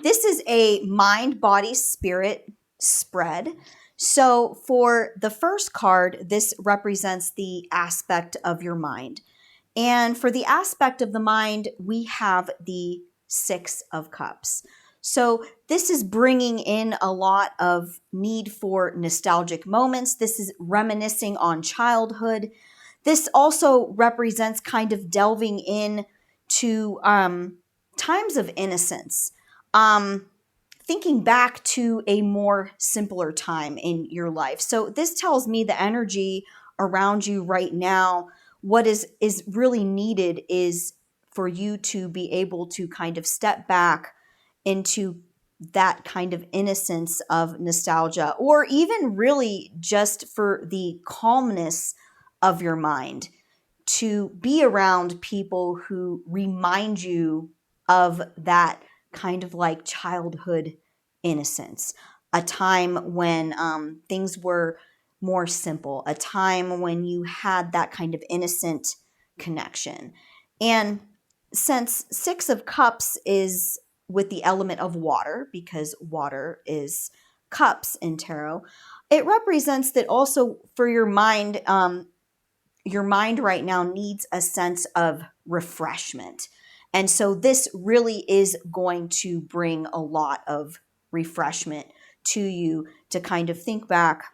This is a mind, body, spirit spread. So for the first card, this represents the aspect of your mind. And for the aspect of the mind, we have the Six of Cups. So this is bringing in a lot of need for nostalgic moments. This is reminiscing on childhood. This also represents kind of delving in to times of innocence. Thinking back to a more simpler time in your life. So this tells me the energy around you right now, what is really needed is for you to be able to kind of step back into that kind of innocence of nostalgia, or even really just for the calmness of your mind, to be around people who remind you of that kind of like childhood innocence, a time when things were more simple, a time when you had that kind of innocent connection. And since Six of Cups is with the element of water, because water is cups in tarot, it represents that also for your mind right now needs a sense of refreshment. And so this really is going to bring a lot of refreshment to you to kind of think back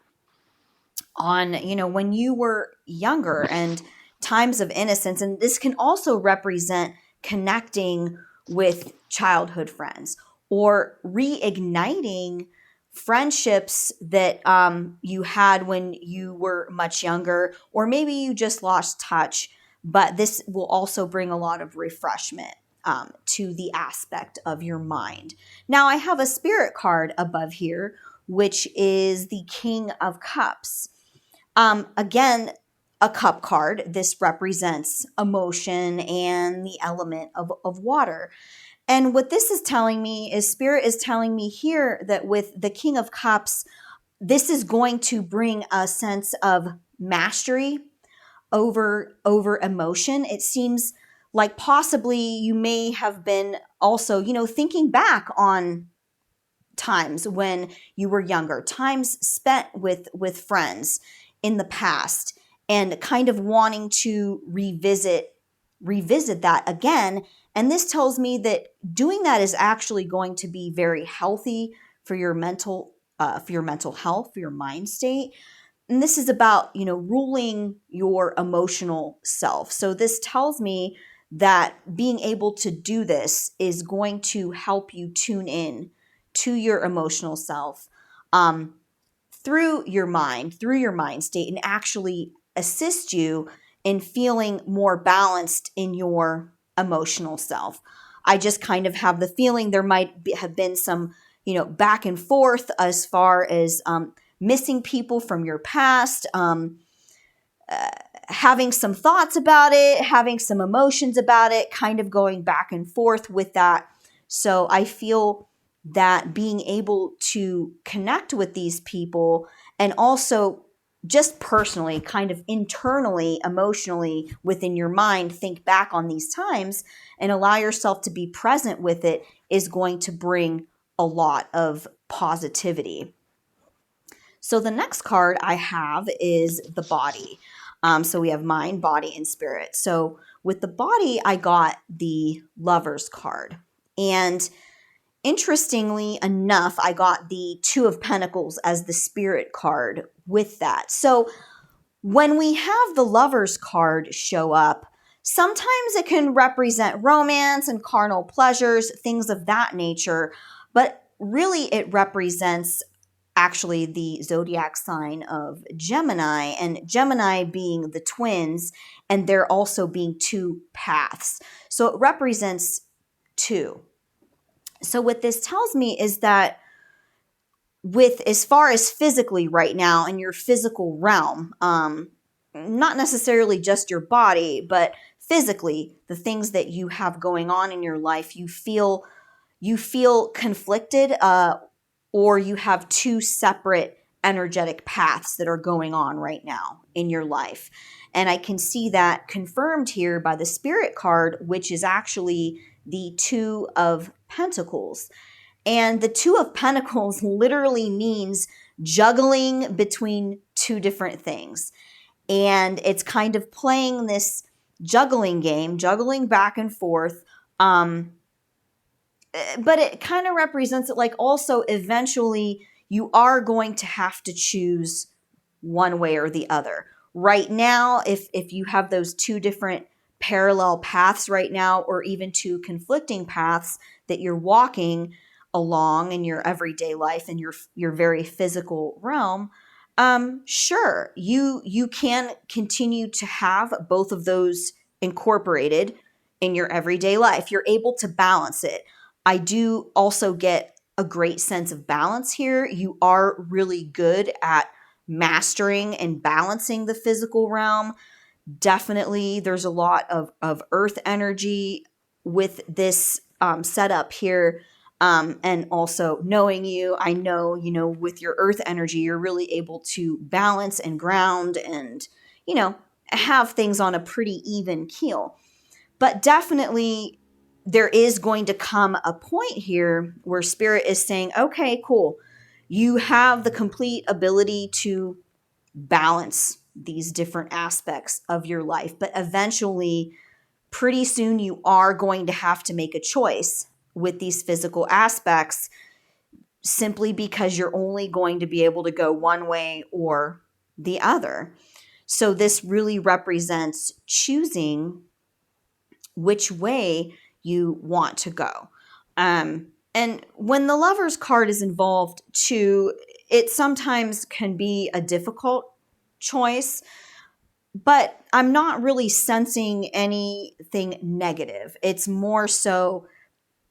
on, when you were younger and times of innocence. And this can also represent connecting with childhood friends or reigniting friendships that you had when you were much younger, or maybe you just lost touch. But this will also bring a lot of refreshment to the aspect of your mind. Now, I have a spirit card above here, which is the King of Cups. Again, a cup card. This represents emotion and the element of water. And what this is telling me is Spirit is telling me here that with the King of Cups, this is going to bring a sense of mastery over emotion. It seems like possibly you may have been also, thinking back on times when you were younger, times spent with friends in the past, and kind of wanting to revisit that again. And this tells me that doing that is actually going to be very healthy for your mental health, for your mind state. And this is about, ruling your emotional self. So this tells me that being able to do this is going to help you tune in to your emotional self through your mind state, and actually assist you in feeling more balanced in your emotional self. I just kind of have the feeling there might have been some, back and forth as far as missing people from your past, having some thoughts about it, having some emotions about it, kind of going back and forth with that. So I feel that being able to connect with these people, and also just personally, kind of internally, emotionally within your mind, think back on these times and allow yourself to be present with it, is going to bring a lot of positivity. So the next card I have is the body. So we have mind, body, and spirit. So with the body, I got the Lover's card. And interestingly enough, I got the Two of Pentacles as the spirit card with that. So when we have the Lover's card show up, sometimes it can represent romance and carnal pleasures, things of that nature. But really, it represents actually the zodiac sign of Gemini, and Gemini being the twins, and there also being two paths. So it represents two. So what this tells me is that with, as far as physically right now in your physical realm, not necessarily just your body, but physically, the things that you have going on in your life, you feel conflicted, or you have two separate energetic paths that are going on right now in your life. And I can see that confirmed here by the Spirit card, which is actually the Two of Pentacles. And the Two of Pentacles literally means juggling between two different things. And it's kind of playing this juggling game, juggling back and forth. But it kind of represents it like also eventually you are going to have to choose one way or the other. Right now, if you have those two different parallel paths right now, or even two conflicting paths that you're walking along in your everyday life in your very physical realm, sure, you can continue to have both of those incorporated in your everyday life. You're able to balance it. I do also get a great sense of balance here. You are really good at mastering and balancing the physical realm. Definitely, there's a lot of earth energy with this setup here. And also knowing you, I know, with your earth energy, you're really able to balance and ground and, have things on a pretty even keel. But definitely, there is going to come a point here where spirit is saying, okay, cool. You have the complete ability to balance these different aspects of your life. But eventually, pretty soon, you are going to have to make a choice with these physical aspects simply because you're only going to be able to go one way or the other. So this really represents choosing which way you want to go. And when the Lover's card is involved too, it sometimes can be a difficult choice, but I'm not really sensing anything negative. It's more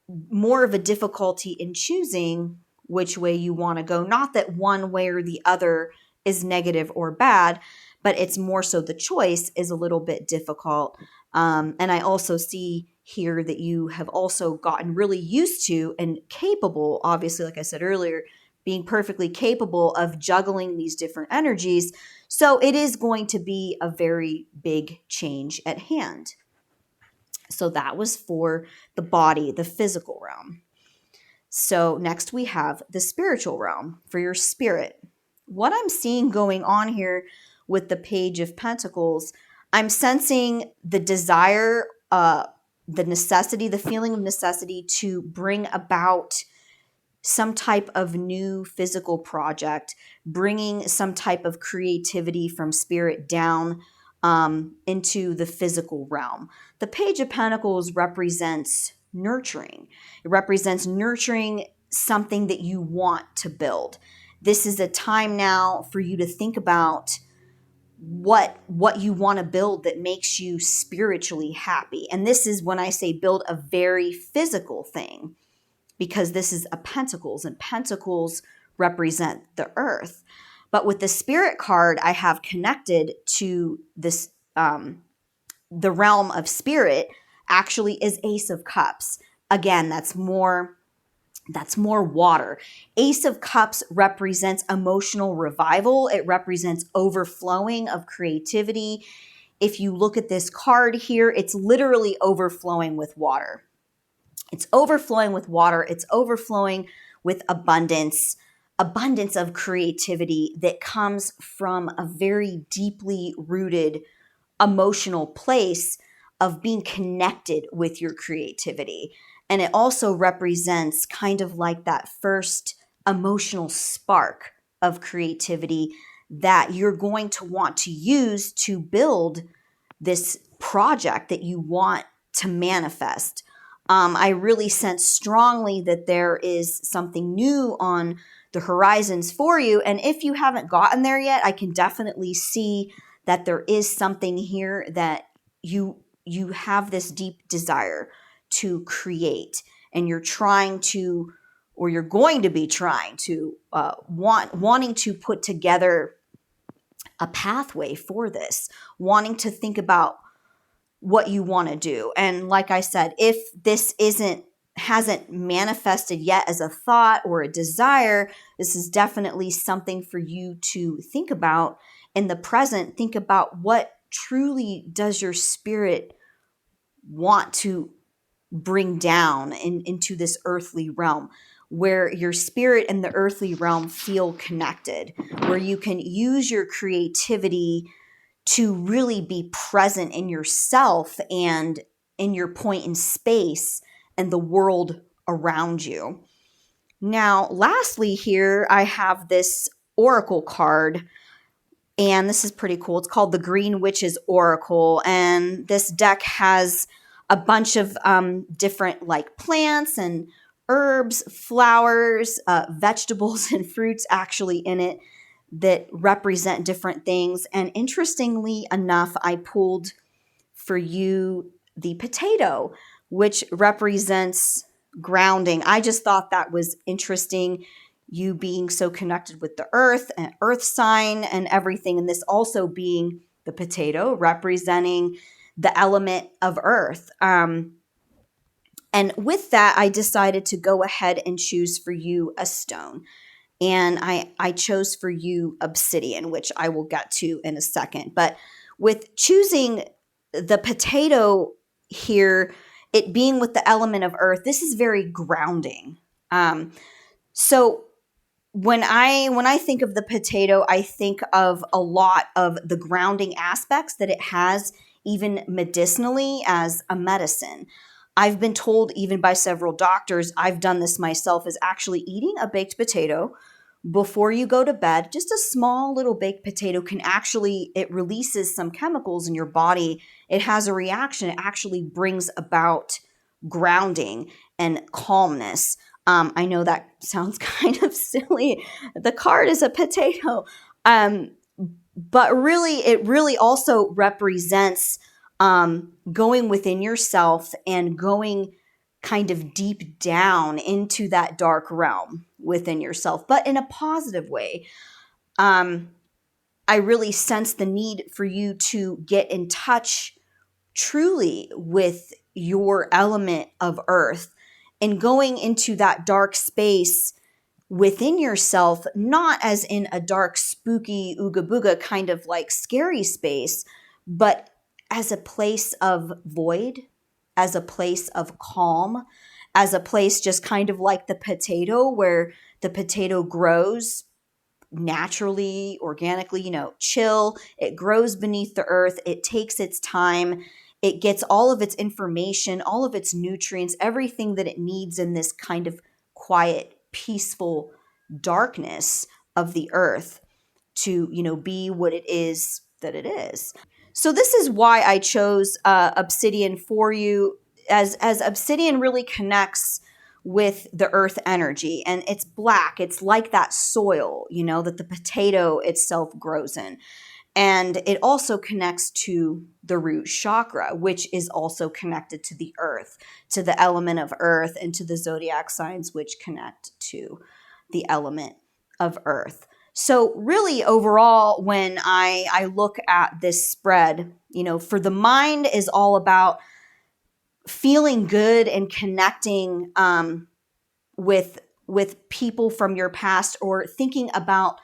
of a difficulty in choosing which way you want to go. Not that one way or the other is negative or bad, but it's more so the choice is a little bit difficult. And I also see here that you have also gotten really used to and capable, obviously, like I said earlier, being perfectly capable of juggling these different energies. So it is going to be a very big change at hand. So that was for the body, the physical realm. So next we have the spiritual realm for your spirit. What I'm seeing going on here with the Page of Pentacles, I'm sensing the desire, the necessity, the feeling of necessity to bring about some type of new physical project, bringing some type of creativity from spirit down into the physical realm. The Page of Pentacles represents nurturing. It represents nurturing something that you want to build. This is a time now for you to think about what you want to build that makes you spiritually happy. And this is when I say build a very physical thing, because this is a pentacles, and pentacles represent the earth. But with the spirit card, I have connected to this, the realm of spirit actually is Ace of Cups. Again, that's more water. Ace of Cups represents emotional revival. It represents overflowing of creativity. If you look at this card here, it's literally overflowing with water. It's overflowing with water. It's overflowing with abundance of creativity that comes from a very deeply rooted emotional place of being connected with your creativity. And it also represents kind of like that first emotional spark of creativity that you're going to want to use to build this project that you want to manifest. I really sense strongly that there is something new on the horizons for you. And if you haven't gotten there yet, I can definitely see that there is something here that you have this deep desire to create, and you're trying to, or you're going to be trying to, wanting to put together a pathway for this, wanting to think about what you want to do. And like I said, if this hasn't manifested yet as a thought or a desire, this is definitely something for you to think about in the present. Think about what truly does your spirit want to bring down into this earthly realm. where your spirit and the earthly realm feel connected, where you can use your creativity to really be present in yourself and in your point in space and the world around you. Now, lastly, here I have this oracle card, and this is pretty cool. It's called the Green Witch's Oracle, and this deck has a bunch of different like plants and herbs, flowers, vegetables, and fruits actually in it that represent different things. And interestingly enough, I pulled for you the potato, which represents grounding. I just thought that was interesting, you being so connected with the earth and earth sign and everything, and this also being the potato representing the element of earth. And with that, I decided to go ahead and choose for you a stone. And I chose for you obsidian, which I will get to in a second. But with choosing the potato here, it being with the element of earth, this is very grounding. So when I think of the potato, I think of a lot of the grounding aspects that it has, even medicinally as a medicine. I've been told even by several doctors, I've done this myself, is actually eating a baked potato before you go to bed. Just a small little baked potato can actually, it releases some chemicals in your body. It has a reaction. It actually brings about grounding and calmness. I know that sounds kind of silly. The card is a potato. But really, it really also represents going within yourself and going kind of deep down into that dark realm within yourself, but in a positive way. I really sense the need for you to get in touch truly with your element of earth and going into that dark space within yourself, not as in a dark, spooky, ooga booga kind of like scary space, but as a place of void, as a place of calm, as a place just kind of like the potato, where the potato grows naturally, organically, chill. It grows beneath the earth. It takes its time. It gets all of its information, all of its nutrients, everything that it needs in this kind of quiet, peaceful darkness of the earth to, be what it is that it is. So this is why I chose obsidian for you, as obsidian really connects with the earth energy, and it's black. It's like that soil, that the potato itself grows in. And it also connects to the root chakra, which is also connected to the earth, to the element of earth, and to the zodiac signs, which connect to the element of earth. So really overall, when I look at this spread, for the mind is all about feeling good and connecting with people from your past, or thinking about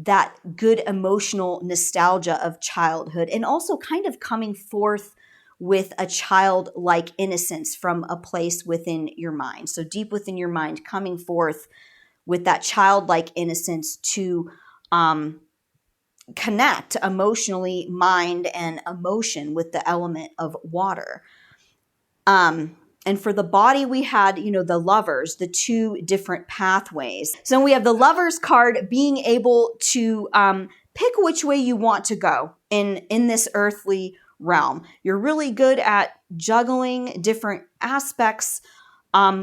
that good emotional nostalgia of childhood, and also kind of coming forth with a childlike innocence from a place within your mind. So deep within your mind, coming forth with that childlike innocence to connect emotionally, mind and emotion with the element of water. And for the body, we had, the lovers, the two different pathways. So we have the lovers card, being able to pick which way you want to go in this earthly realm. You're really good at juggling different aspects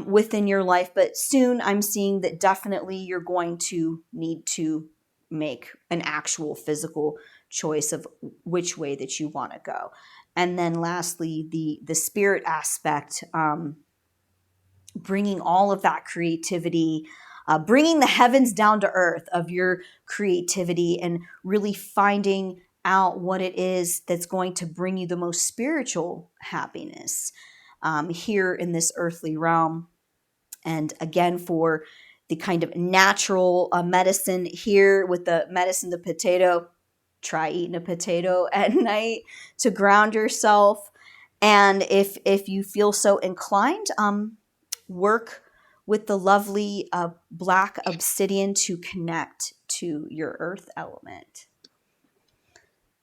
within your life, but soon I'm seeing that definitely you're going to need to make an actual physical choice of which way that you want to go. And then lastly, the spirit aspect, bringing all of that creativity, bringing the heavens down to earth of your creativity, and really finding out what it is that's going to bring you the most spiritual happiness here in this earthly realm. And again, for the kind of natural medicine here with the medicine, the potato, try eating a potato at night to ground yourself. And if you feel so inclined, work with the lovely black obsidian to connect to your earth element.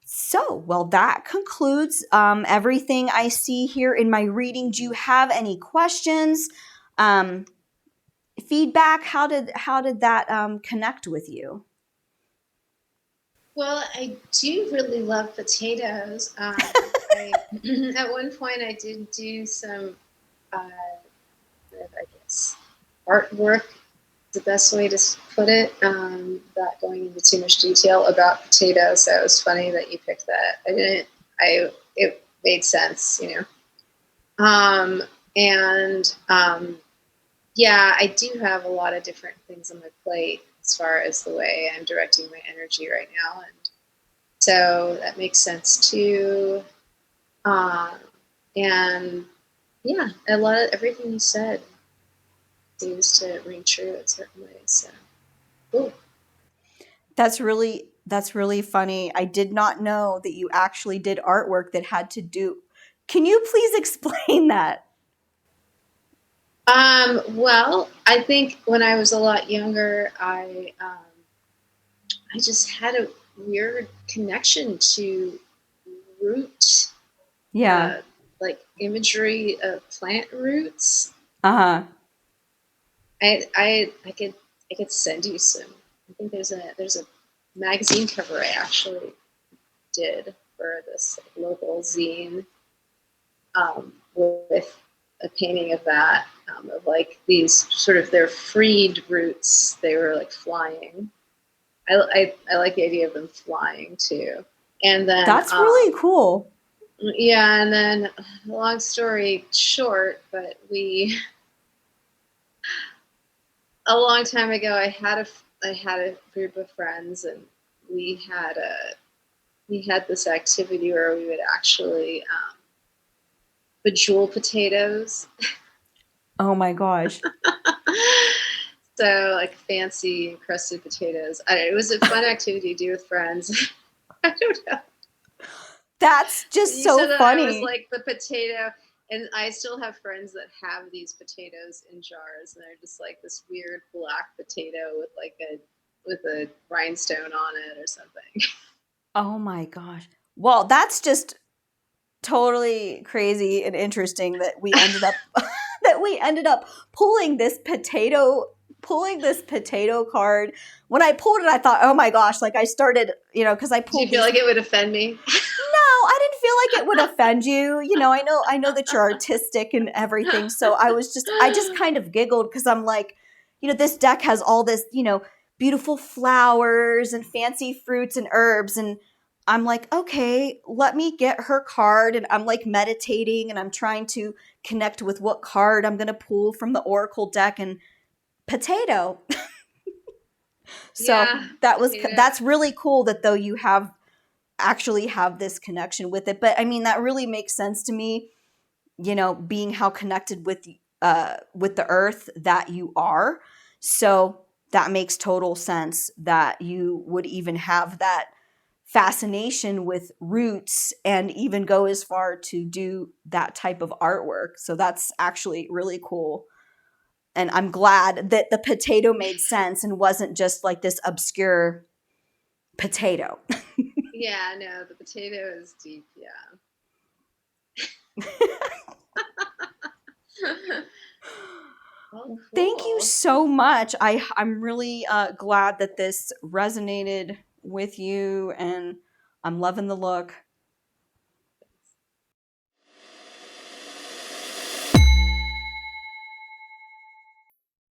So, well, that concludes everything I see here in my reading. Do you have any questions, feedback? How did that connect with you? Well, I do really love potatoes. At one point I did do some, I guess, artwork. The best way to put it, without going into too much detail about potatoes. So it was funny that you picked that. I didn't. It made sense, you know. And yeah, I do have a lot of different things on my plate as far as the way I'm directing my energy right now, and so that makes sense too. Um, and yeah, a lot of everything you said seems to ring true in certain ways. So, cool. That's really funny. I did not know that you actually did artwork that had to do. Can you please explain that? Well, I think when I was a lot younger, I just had a weird connection to root, Yeah. uh, like imagery of plant roots. Uh-huh. I could send you some. I think there's a magazine cover I actually did for this local zine, with a painting of that, of like these sort of their freed roots. They were like flying. I like the idea of them flying too. And then That's really cool. yeah, and then long story short, but we a long time ago I had a group of friends, and we had a we had this activity where we would actually bejewel potatoes. Oh my gosh. So like fancy encrusted potatoes. It was a fun activity to do with friends. I don't know. That's just You so said that I was funny. like the potato, and I still have friends that have these potatoes in jars, and they're just like this weird black potato with like a rhinestone on it or something. Oh my gosh. Well, that's just totally crazy and interesting that we ended up that we ended up pulling this potato card. When I pulled it, I thought, oh my gosh, like I started, because I Do you pulled feel these. like it would offend me? No, I didn't feel like it would offend you. I know that you're artistic and everything. So I just kind of giggled because I'm like, this deck has all this, beautiful flowers and fancy fruits and herbs. And I'm like, okay, let me get her card. And I'm like meditating and I'm trying to connect with what card I'm going to pull from the Oracle deck, and potato. So Yeah, potato. that's really cool that though you actually have this connection with it. But I mean, that really makes sense to me, being how connected with the earth that you are. So that makes total sense that you would even have that fascination with roots and even go as far to do that type of artwork. So that's actually really cool. And I'm glad that the potato made sense and wasn't just like this obscure potato. Yeah, no, the potato is deep. Yeah. Oh, Thank you cool. so much. I'm really glad that this resonated with you, and I'm loving the look.